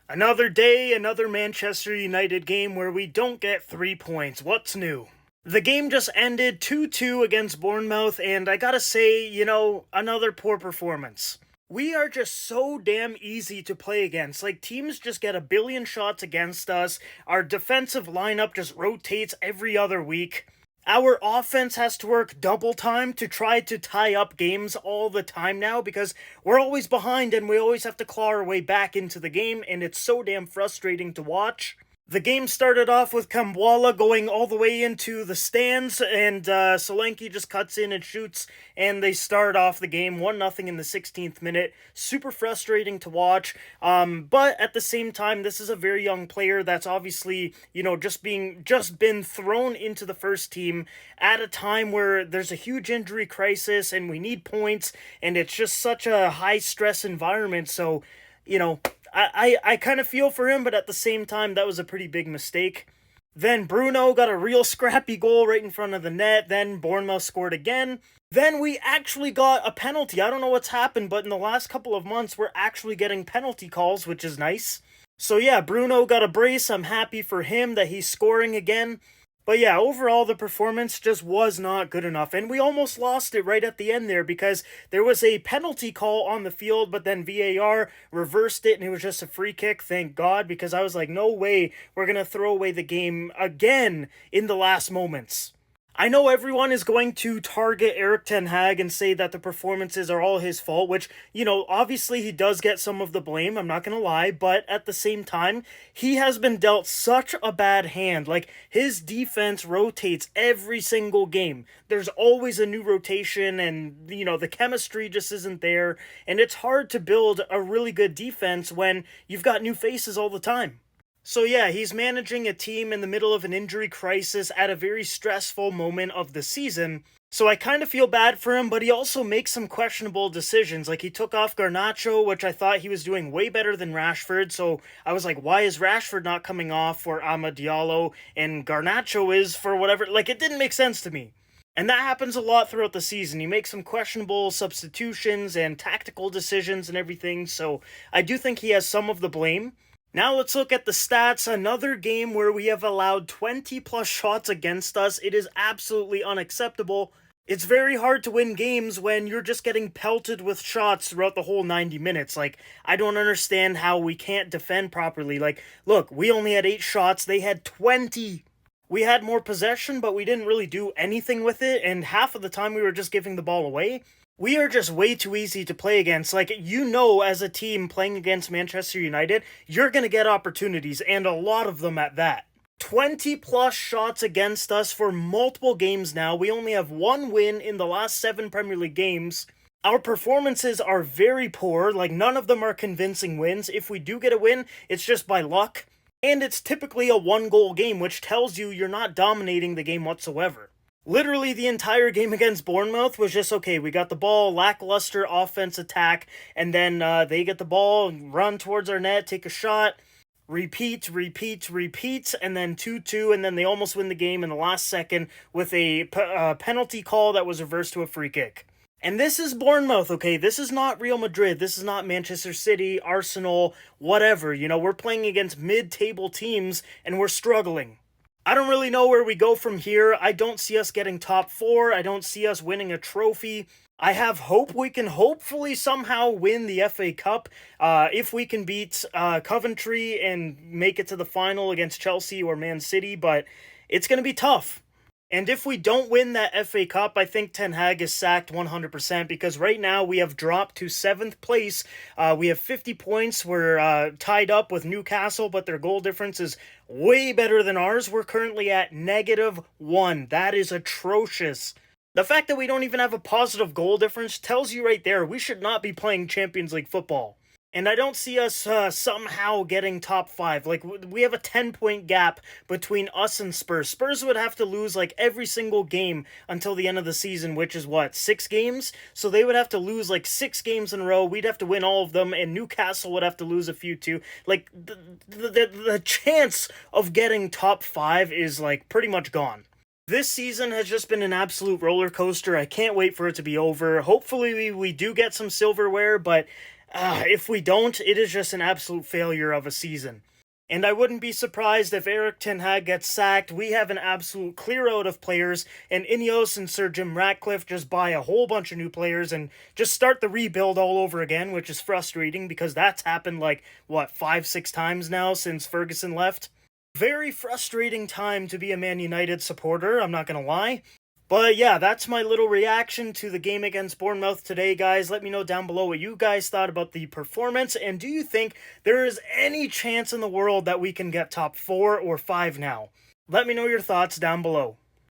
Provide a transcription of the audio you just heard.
Another day, another Manchester United game where we don't get 3 points. What's new? The game just ended 2-2 against Bournemouth, and I gotta say, another poor performance. We are just so damn easy to play against. Like, teams just get a billion shots against us. Our defensive lineup just rotates every other week. Our offense has to work double time to try to tie up games all the time now because we're always behind and we always have to claw our way back into the game, and it's so damn frustrating to watch. The game started off with Kambwala going all the way into the stands, and Solanke just cuts in and shoots, and they start off the game 1-0 in the 16th minute. Super frustrating to watch, but at the same time, this is a very young player that's obviously, just been thrown into the first team at a time where there's a huge injury crisis, and we need points, and it's just such a high-stress environment, so, I kind of feel for him, but at the same time, that was a pretty big mistake. Then Bruno got a real scrappy goal right in front of the net. Then Bournemouth scored again. Then we actually got a penalty. I don't know what's happened, but in the last couple of months, we're actually getting penalty calls, which is nice. So yeah, Bruno got a brace. I'm happy for him that he's scoring again. But yeah, overall, the performance just was not good enough. And we almost lost it right at the end there because there was a penalty call on the field, but then VAR reversed it and it was just a free kick, thank God, because I was like, no way we're going to throw away the game again in the last moments. I know everyone is going to target Erik ten Hag and say that the performances are all his fault, which, obviously he does get some of the blame, I'm not gonna lie, but at the same time, he has been dealt such a bad hand. Like, his defense rotates every single game. There's always a new rotation, and, the chemistry just isn't there, and it's hard to build a really good defense when you've got new faces all the time. So yeah, he's managing a team in the middle of an injury crisis at a very stressful moment of the season. So I kind of feel bad for him, but he also makes some questionable decisions. Like, he took off Garnacho, which I thought he was doing way better than Rashford. So I was like, why is Rashford not coming off for Amad Diallo and Garnacho is for whatever? Like, it didn't make sense to me. And that happens a lot throughout the season. You make some questionable substitutions and tactical decisions and everything. So I do think he has some of the blame. Now let's look at the stats. Another game where we have allowed 20 plus shots against us. It is absolutely unacceptable. It's very hard to win games when you're just getting pelted with shots throughout the whole 90 minutes. Like, I don't understand how we can't defend properly. Like, look, we only had 8 shots. They had 20. We had more possession, but we didn't really do anything with it. And half of the time we were just giving the ball away. We are just way too easy to play against. Like, as a team playing against Manchester United, you're going to get opportunities, and a lot of them at that. 20 plus shots against us for multiple games now. We only have one win in the last 7 Premier League games. Our performances are very poor. Like, none of them are convincing wins. If we do get a win, it's just by luck. And it's typically a 1-goal game, which tells you you're not dominating the game whatsoever. Literally, the entire game against Bournemouth was just, okay, we got the ball, lackluster offense attack, and then they get the ball, run towards our net, take a shot, repeat, and then 2-2, and then they almost win the game in the last second with a penalty call that was reversed to a free kick. And this is Bournemouth, okay? This is not Real Madrid. This is not Manchester City, Arsenal, whatever. We're playing against mid-table teams, and we're struggling. I don't really know where we go from here. I don't see us getting top 4. I don't see us winning a trophy. I have hope we can hopefully somehow win the FA Cup if we can beat Coventry and make it to the final against Chelsea or Man City, but it's going to be tough. And if we don't win that FA Cup, I think Ten Hag is sacked 100% because right now we have dropped to 7th place. We have 50 points. We're tied up with Newcastle, but their goal difference is way better than ours. We're currently at -1. That is atrocious. The fact that we don't even have a positive goal difference tells you right there we should not be playing Champions League football. And I don't see us somehow getting top 5. Like, we have a 10-point gap between us and Spurs. Spurs would have to lose, like, every single game until the end of the season, which is, 6 games? So they would have to lose, 6 games in a row. We'd have to win all of them, and Newcastle would have to lose a few, too. Like, the chance of getting top 5 is, pretty much gone. This season has just been an absolute roller coaster. I can't wait for it to be over. Hopefully we do get some silverware, but If we don't, it is just an absolute failure of a season. And I wouldn't be surprised if Erik Ten Hag gets sacked. We have an absolute clear out of players, and Ineos and Sir Jim Ratcliffe just buy a whole bunch of new players and just start the rebuild all over again, which is frustrating because that's happened like, what, 5-6 times now since Ferguson left? Very frustrating time to be a Man United supporter, I'm not gonna lie. But yeah, that's my little reaction to the game against Bournemouth today, guys. Let me know down below what you guys thought about the performance, and do you think there is any chance in the world that we can get top 4 or 5 now? Let me know your thoughts down below.